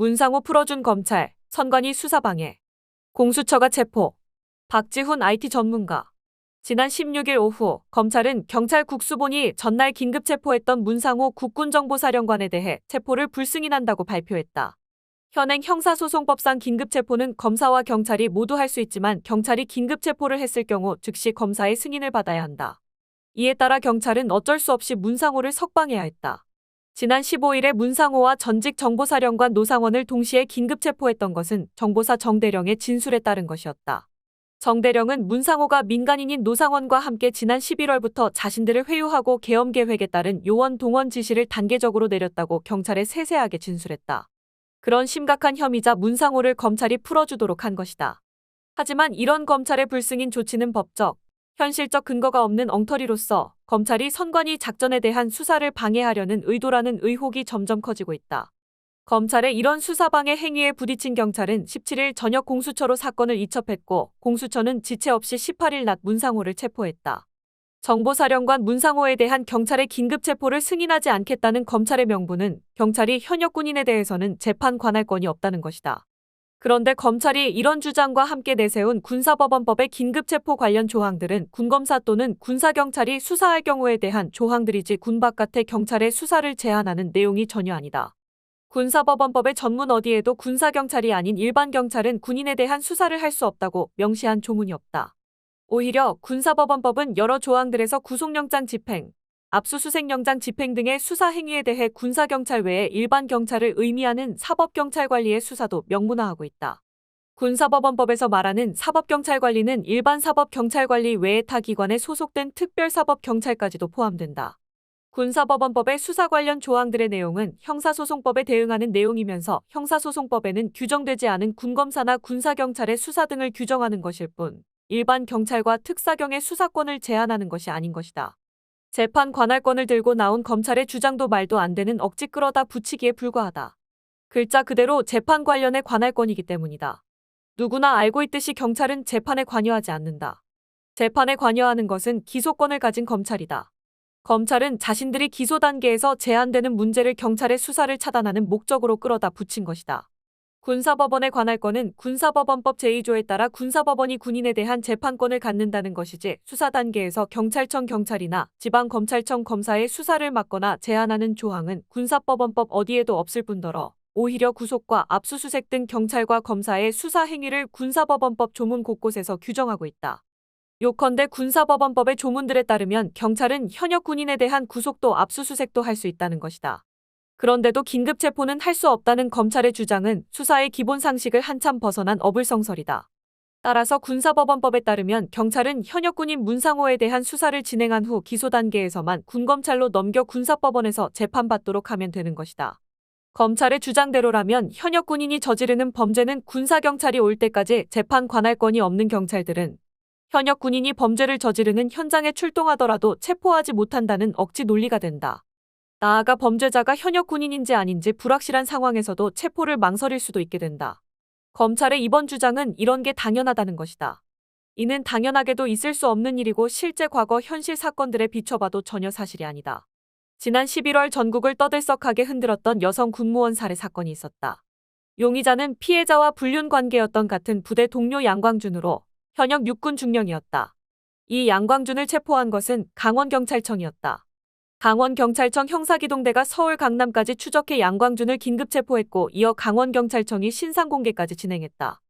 문상호 풀어준 검찰, 선관위 수사방해. 공수처가 체포. 박지훈 IT 전문가. 지난 16일 오후 검찰은 경찰 국수본이 전날 긴급 체포했던 문상호 국군정보사령관에 대해 체포를 불승인한다고 발표했다. 현행 형사소송법상 긴급 체포는 검사와 경찰이 모두 할 수 있지만 경찰이 긴급 체포를 했을 경우 즉시 검사의 승인을 받아야 한다. 이에 따라 경찰은 어쩔 수 없이 문상호를 석방해야 했다. 지난 15일에 문상호와 전직 정보사령관 노상원을 동시에 긴급 체포했던 것은 정보사 정대령의 진술에 따른 것이었다. 정대령은 문상호가 민간인인 노상원과 함께 지난 11월부터 자신들을 회유하고 계엄 계획에 따른 요원 동원 지시를 단계적으로 내렸다고 경찰에 세세하게 진술했다. 그런 심각한 혐의자 문상호를 검찰이 풀어주도록 한 것이다. 하지만 이런 검찰의 불승인 조치는 법적, 현실적 근거가 없는 엉터리로서 검찰이 선관위 작전에 대한 수사를 방해하려는 의도라는 의혹이 점점 커지고 있다. 검찰의 이런 수사방해 행위에 부딪힌 경찰은 17일 저녁 공수처로 사건을 이첩했고 공수처는 지체 없이 18일 낮 문상호를 체포했다. 정보사령관 문상호에 대한 경찰의 긴급 체포를 승인하지 않겠다는 검찰의 명분은 경찰이 현역 군인에 대해서는 재판 관할권이 없다는 것이다. 그런데 검찰이 이런 주장과 함께 내세운 군사법원법의 긴급체포 관련 조항들은 군검사 또는 군사경찰이 수사할 경우에 대한 조항들이지 군 바깥의 경찰의 수사를 제한하는 내용이 전혀 아니다. 군사법원법의 전문 어디에도 군사경찰이 아닌 일반 경찰은 군인에 대한 수사를 할 수 없다고 명시한 조문이 없다. 오히려 군사법원법은 여러 조항들에서 구속영장 집행, 압수수색영장 집행 등의 수사 행위에 대해 군사경찰 외에 일반 경찰을 의미하는 사법경찰관리의 수사도 명문화하고 있다. 군사법원법에서 말하는 사법경찰관리는 일반 사법경찰관리 외에 타 기관에 소속된 특별사법경찰까지도 포함된다. 군사법원법의 수사 관련 조항들의 내용은 형사소송법에 대응하는 내용이면서 형사소송법에는 규정되지 않은 군검사나 군사경찰의 수사 등을 규정하는 것일 뿐 일반 경찰과 특사경의 수사권을 제한하는 것이 아닌 것이다. 재판 관할권을 들고 나온 검찰의 주장도 말도 안 되는 억지 끌어다 붙이기에 불과하다. 글자 그대로 재판 관련의 관할권이기 때문이다. 누구나 알고 있듯이 경찰은 재판에 관여하지 않는다. 재판에 관여하는 것은 기소권을 가진 검찰이다. 검찰은 자신들이 기소 단계에서 제한되는 문제를 경찰의 수사를 차단하는 목적으로 끌어다 붙인 것이다. 군사법원의 관할권은 군사법원법 제2조에 따라 군사법원이 군인에 대한 재판권을 갖는다는 것이지 수사 단계에서 경찰청 경찰이나 지방검찰청 검사의 수사를 막거나 제한하는 조항은 군사법원법 어디에도 없을 뿐더러 오히려 구속과 압수수색 등 경찰과 검사의 수사 행위를 군사법원법 조문 곳곳에서 규정하고 있다. 요컨대 군사법원법의 조문들에 따르면 경찰은 현역 군인에 대한 구속도 압수수색도 할 수 있다는 것이다. 그런데도 긴급체포는 할 수 없다는 검찰의 주장은 수사의 기본 상식을 한참 벗어난 어불성설이다. 따라서 군사법원법에 따르면 경찰은 현역 군인 문상호에 대한 수사를 진행한 후 기소 단계에서만 군검찰로 넘겨 군사법원에서 재판받도록 하면 되는 것이다. 검찰의 주장대로라면 현역 군인이 저지르는 범죄는 군사경찰이 올 때까지 재판 관할권이 없는 경찰들은 현역 군인이 범죄를 저지르는 현장에 출동하더라도 체포하지 못한다는 억지 논리가 된다. 나아가 범죄자가 현역 군인인지 아닌지 불확실한 상황에서도 체포를 망설일 수도 있게 된다. 검찰의 이번 주장은 이런 게 당연하다는 것이다. 이는 당연하게도 있을 수 없는 일이고 실제 과거 현실 사건들에 비춰봐도 전혀 사실이 아니다. 지난 11월 전국을 떠들썩하게 흔들었던 여성 군무원 살해 사건이 있었다. 용의자는 피해자와 불륜 관계였던 같은 부대 동료 양광준으로 현역 육군 중령이었다. 이 양광준을 체포한 것은 강원경찰청이었다. 강원경찰청 형사기동대가 서울 강남까지 추적해 양광준을 긴급 체포했고 이어 강원경찰청이 신상공개까지 진행했다.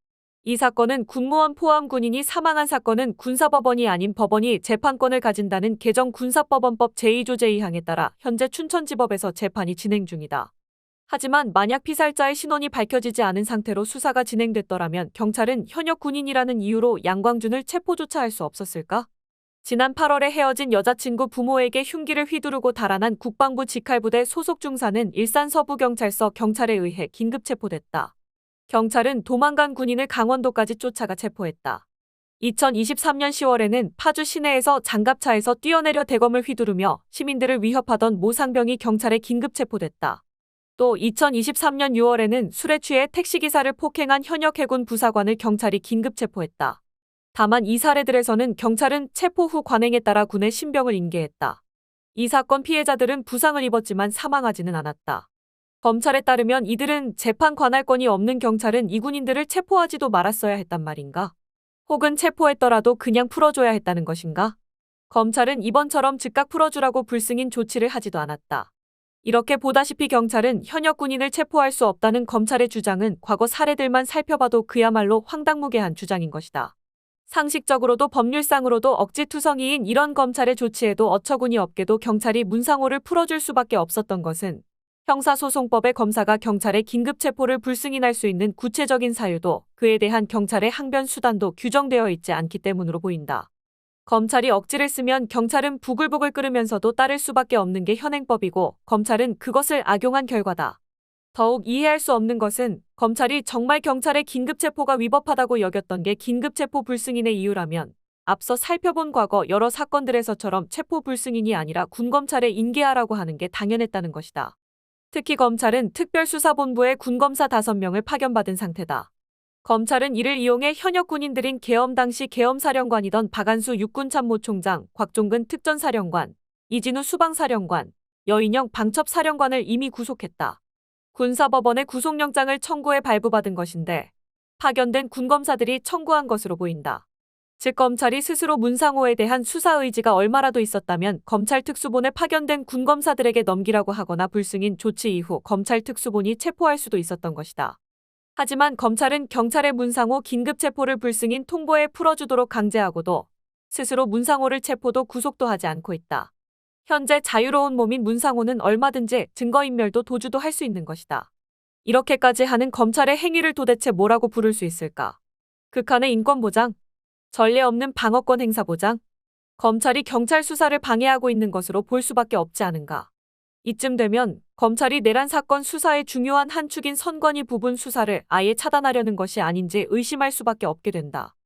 이 사건은 군무원 포함 군인이 사망한 사건은 군사법원이 아닌 법원이 재판권을 가진다는 개정 군사법원법 제2조 제2항에 따라 현재 춘천지법에서 재판이 진행 중이다. 하지만 만약 피살자의 신원이 밝혀지지 않은 상태로 수사가 진행됐더라면 경찰은 현역 군인이라는 이유로 양광준을 체포조차 할 수 없었을까? 지난 8월에 헤어진 여자친구 부모에게 흉기를 휘두르고 달아난 국방부 직할부대 소속 중사는 일산 서부경찰서 경찰에 의해 긴급 체포됐다. 경찰은 도망간 군인을 강원도까지 쫓아가 체포했다. 2023년 10월에는 파주 시내에서 장갑차에서 뛰어내려 대검을 휘두르며 시민들을 위협하던 모 상병이 경찰에 긴급 체포됐다. 또 2023년 6월에는 술에 취해 택시기사를 폭행한 현역 해군 부사관을 경찰이 긴급 체포했다. 다만 이 사례들에서는 경찰은 체포 후 관행에 따라 군에 신병을 인계했다. 이 사건 피해자들은 부상을 입었지만 사망하지는 않았다. 검찰에 따르면 이들은 재판 관할권이 없는 경찰은 이 군인들을 체포하지도 말았어야 했단 말인가? 혹은 체포했더라도 그냥 풀어줘야 했다는 것인가? 검찰은 이번처럼 즉각 풀어주라고 불승인 조치를 하지도 않았다. 이렇게 보다시피 경찰은 현역 군인을 체포할 수 없다는 검찰의 주장은 과거 사례들만 살펴봐도 그야말로 황당무계한 주장인 것이다. 상식적으로도 법률상으로도 억지투성이인 이런 검찰의 조치에도 어처구니 없게도 경찰이 문상호를 풀어줄 수밖에 없었던 것은 형사소송법의 검사가 경찰의 긴급체포를 불승인할 수 있는 구체적인 사유도 그에 대한 경찰의 항변 수단도 규정되어 있지 않기 때문으로 보인다. 검찰이 억지를 쓰면 경찰은 부글부글 끓으면서도 따를 수밖에 없는 게 현행법이고 검찰은 그것을 악용한 결과다. 더욱 이해할 수 없는 것은 검찰이 정말 경찰의 긴급체포가 위법하다고 여겼던 게 긴급체포 불승인의 이유라면 앞서 살펴본 과거 여러 사건들에서처럼 체포 불승인이 아니라 군검찰에 인계하라고 하는 게 당연했다는 것이다. 특히 검찰은 특별수사본부에 군검사 5명을 파견받은 상태다. 검찰은 이를 이용해 현역 군인들인 계엄 당시 계엄사령관이던 박안수 육군참모총장, 곽종근 특전사령관, 이진우 수방사령관, 여인영 방첩사령관을 이미 구속했다. 군사법원에 구속영장을 청구해 발부받은 것인데 파견된 군검사들이 청구한 것으로 보인다. 즉 검찰이 스스로 문상호에 대한 수사 의지가 얼마라도 있었다면 검찰 특수본에 파견된 군검사들에게 넘기라고 하거나 불승인 조치 이후 검찰 특수본이 체포할 수도 있었던 것이다. 하지만 검찰은 경찰의 문상호 긴급체포를 불승인 통보에 풀어주도록 강제하고도 스스로 문상호를 체포도 구속도 하지 않고 있다. 현재 자유로운 몸인 문상호는 얼마든지 증거인멸도 도주도 할 수 있는 것이다. 이렇게까지 하는 검찰의 행위를 도대체 뭐라고 부를 수 있을까? 극한의 인권보장? 전례 없는 방어권 행사 보장? 검찰이 경찰 수사를 방해하고 있는 것으로 볼 수밖에 없지 않은가? 이쯤 되면 검찰이 내란 사건 수사의 중요한 한 축인 선관위 부분 수사를 아예 차단하려는 것이 아닌지 의심할 수밖에 없게 된다.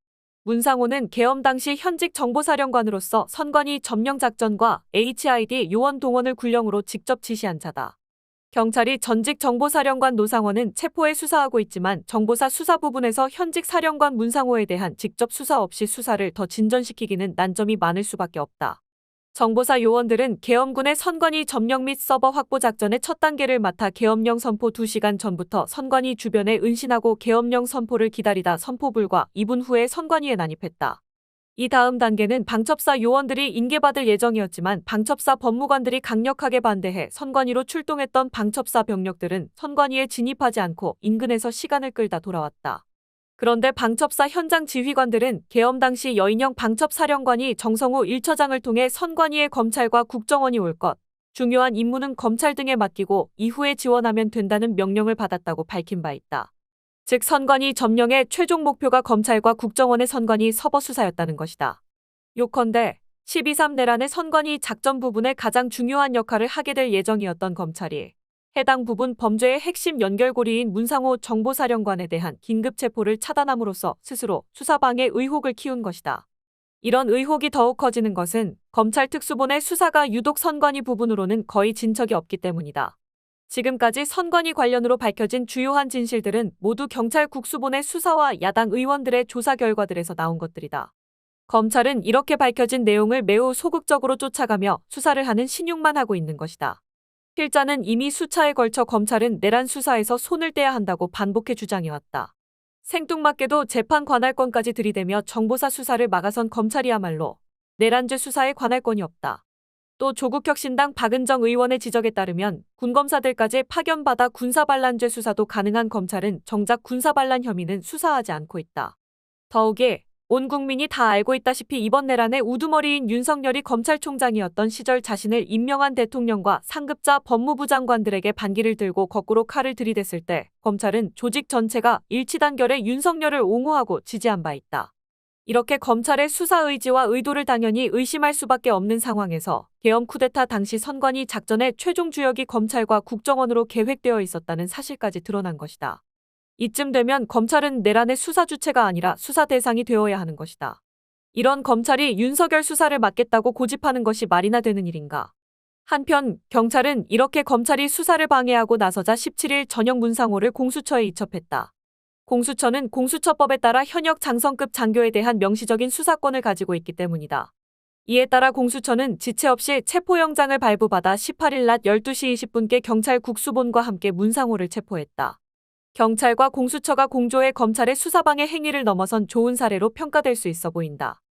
문상호는 계엄 당시 현직 정보사령관으로서 선관위 점령작전과 HID 요원 동원을 군령으로 직접 지시한 자다. 경찰이 전직 정보사령관 노상원은 체포해 수사하고 있지만 정보사 수사 부분에서 현직 사령관 문상호에 대한 직접 수사 없이 수사를 더 진전시키기는 난점이 많을 수밖에 없다. 정보사 요원들은 계엄군의 선관위 점령 및 서버 확보 작전의 첫 단계를 맡아 계엄령 선포 2시간 전부터 선관위 주변에 은신하고 계엄령 선포를 기다리다 선포 불과 2분 후에 선관위에 난입했다. 이 다음 단계는 방첩사 요원들이 인계받을 예정이었지만 방첩사 법무관들이 강력하게 반대해 선관위로 출동했던 방첩사 병력들은 선관위에 진입하지 않고 인근에서 시간을 끌다 돌아왔다. 그런데 방첩사 현장 지휘관들은 계엄 당시 여인영 방첩사령관이 정성호 1처장을 통해 선관위에 검찰과 국정원이 올 것, 중요한 임무는 검찰 등에 맡기고 이후에 지원하면 된다는 명령을 받았다고 밝힌 바 있다. 즉 선관위 점령의 최종 목표가 검찰과 국정원의 선관위 서버 수사였다는 것이다. 요컨대 12.3 내란의 선관위 작전 부분에 가장 중요한 역할을 하게 될 예정이었던 검찰이 해당 부분 범죄의 핵심 연결고리인 문상호 정보사령관에 대한 긴급체포를 차단함으로써 스스로 수사방해 의혹을 키운 것이다. 이런 의혹이 더욱 커지는 것은 검찰 특수본의 수사가 유독 선관위 부분으로는 거의 진척이 없기 때문이다. 지금까지 선관위 관련으로 밝혀진 주요한 진실들은 모두 경찰 국수본의 수사와 야당 의원들의 조사 결과들에서 나온 것들이다. 검찰은 이렇게 밝혀진 내용을 매우 소극적으로 쫓아가며 수사를 하는 신용만 하고 있는 것이다. 필자는 이미 수차에 걸쳐 검찰은 내란 수사에서 손을 떼야 한다고 반복해 주장해왔다. 생뚱맞게도 재판 관할권까지 들이대며 정보사 수사를 막아선 검찰이야말로 내란죄 수사에 관할권이 없다. 또 조국혁신당 박은정 의원의 지적에 따르면 군검사들까지 파견받아 군사반란죄 수사도 가능한 검찰은 정작 군사반란 혐의는 수사하지 않고 있다. 더욱이 온 국민이 다 알고 있다시피 이번 내란의 우두머리인 윤석열이 검찰총장이었던 시절 자신을 임명한 대통령과 상급자 법무부 장관들에게 반기를 들고 거꾸로 칼을 들이댔을 때 검찰은 조직 전체가 일치단결해 윤석열을 옹호하고 지지한 바 있다. 이렇게 검찰의 수사 의지와 의도를 당연히 의심할 수밖에 없는 상황에서 계엄 쿠데타 당시 선관위 작전의 최종 주역이 검찰과 국정원으로 계획되어 있었다는 사실까지 드러난 것이다. 이쯤 되면 검찰은 내란의 수사 주체가 아니라 수사 대상이 되어야 하는 것이다. 이런 검찰이 윤석열 수사를 맡겠다고 고집하는 것이 말이나 되는 일인가. 한편 경찰은 이렇게 검찰이 수사를 방해하고 나서자 17일 저녁 문상호를 공수처에 이첩했다. 공수처는 공수처법에 따라 현역 장성급 장교에 대한 명시적인 수사권을 가지고 있기 때문이다. 이에 따라 공수처는 지체 없이 체포영장을 발부받아 18일 낮 12시 20분께 경찰 국수본과 함께 문상호를 체포했다. 경찰과 공수처가 공조해 검찰의 수사방해 행위를 넘어선 좋은 사례로 평가될 수 있어 보인다.